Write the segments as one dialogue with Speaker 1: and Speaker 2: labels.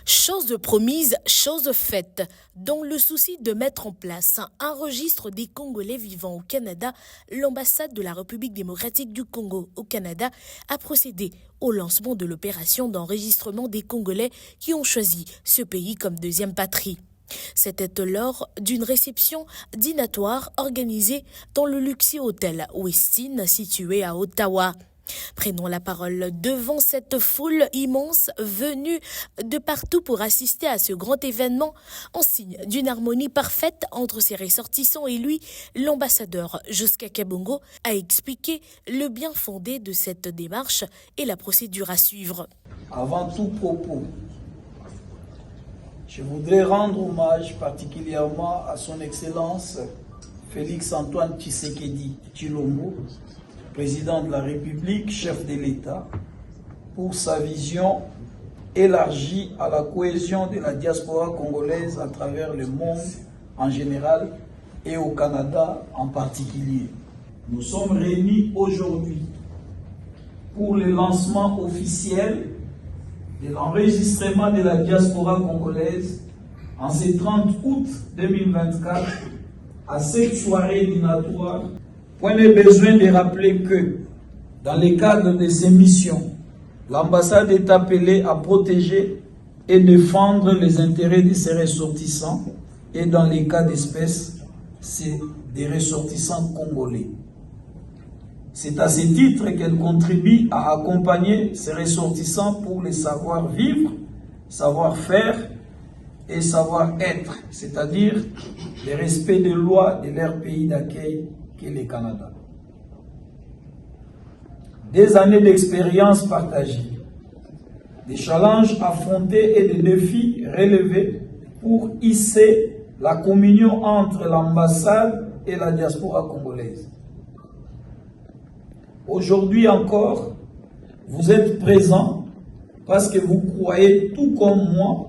Speaker 1: Chose promise, chose faite. Dans le souci de mettre en place un registre des Congolais vivant au Canada, l'ambassade de la République démocratique du Congo au Canada a procédé au lancement de l'opération d'enregistrement des Congolais qui ont choisi ce pays comme deuxième patrie. C'était lors d'une réception dînatoire organisée dans le luxueux hôtel Westin situé à Ottawa. Prenons la parole devant cette foule immense venue de partout pour assister à ce grand événement en signe d'une harmonie parfaite entre ses ressortissants et lui. L'ambassadeur Josca Kabongo a expliqué le bien fondé de cette démarche et la procédure à suivre.
Speaker 2: Avant tout propos, je voudrais rendre hommage particulièrement à son Excellence Félix Antoine Tshisekedi Tshilombo, président de la République, chef de l'État, pour sa vision élargie à la cohésion de la diaspora congolaise à travers le monde en général et au Canada en particulier. Nous sommes réunis aujourd'hui pour le lancement officiel de l'enregistrement de la diaspora congolaise en ce 30 août 2024 à cette soirée dînatoire. Point n'est besoin de rappeler que, dans le cadre de ces missions, l'ambassade est appelée à protéger et défendre les intérêts de ses ressortissants et, dans les cas d'espèce, c'est des ressortissants congolais. C'est à ce titre qu'elle contribue à accompagner ces ressortissants pour les savoir-vivre, savoir-faire et savoir-être, c'est-à-dire le respect des lois de leur pays d'accueil qu'est le Canada. Des années d'expérience partagées, des challenges affrontés et des défis relevés pour hisser la communion entre l'ambassade et la diaspora congolaise. Aujourd'hui encore, vous êtes présents parce que vous croyez, tout comme moi,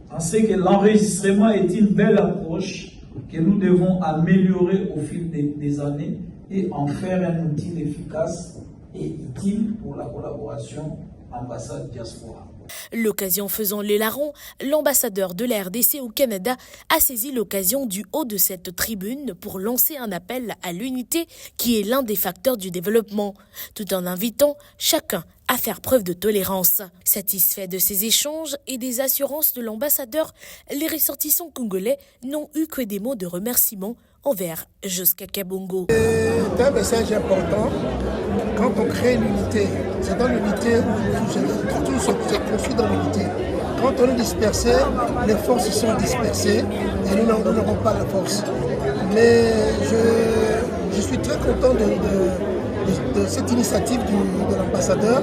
Speaker 2: en ce que l'enregistrement est une belle approche que nous devons améliorer au fil des années et en faire un outil efficace et utile pour la collaboration ambassade-diaspora.
Speaker 1: L'occasion faisant les larrons, l'ambassadeur de la RDC au Canada a saisi l'occasion du haut de cette tribune pour lancer un appel à l'unité qui est l'un des facteurs du développement, tout en invitant chacun à faire preuve de tolérance. Satisfait de ces échanges et des assurances de l'ambassadeur, les ressortissants congolais n'ont eu que des mots de remerciement envers Josca Kabongo.
Speaker 3: C'est un message important. Quand on crée l'unité, c'est dans l'unité où tout se construit dans l'unité. Quand on est dispersé, les forces sont dispersées et nous n'aurons pas la force. Mais je suis très content de cette initiative de l'ambassadeur.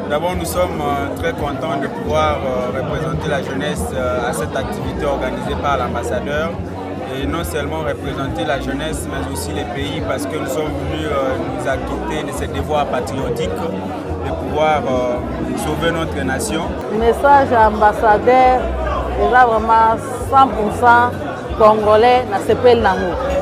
Speaker 4: D'abord, nous sommes très contents de pouvoir représenter la jeunesse à cette activité organisée par l'ambassadeur. Et non seulement représenter la jeunesse, mais aussi les pays, parce que nous sommes venus nous acquitter de ce devoir patriotique de pouvoir sauver notre nation.
Speaker 5: Le message ambassadeur est vraiment 100% congolais, na sepel nango.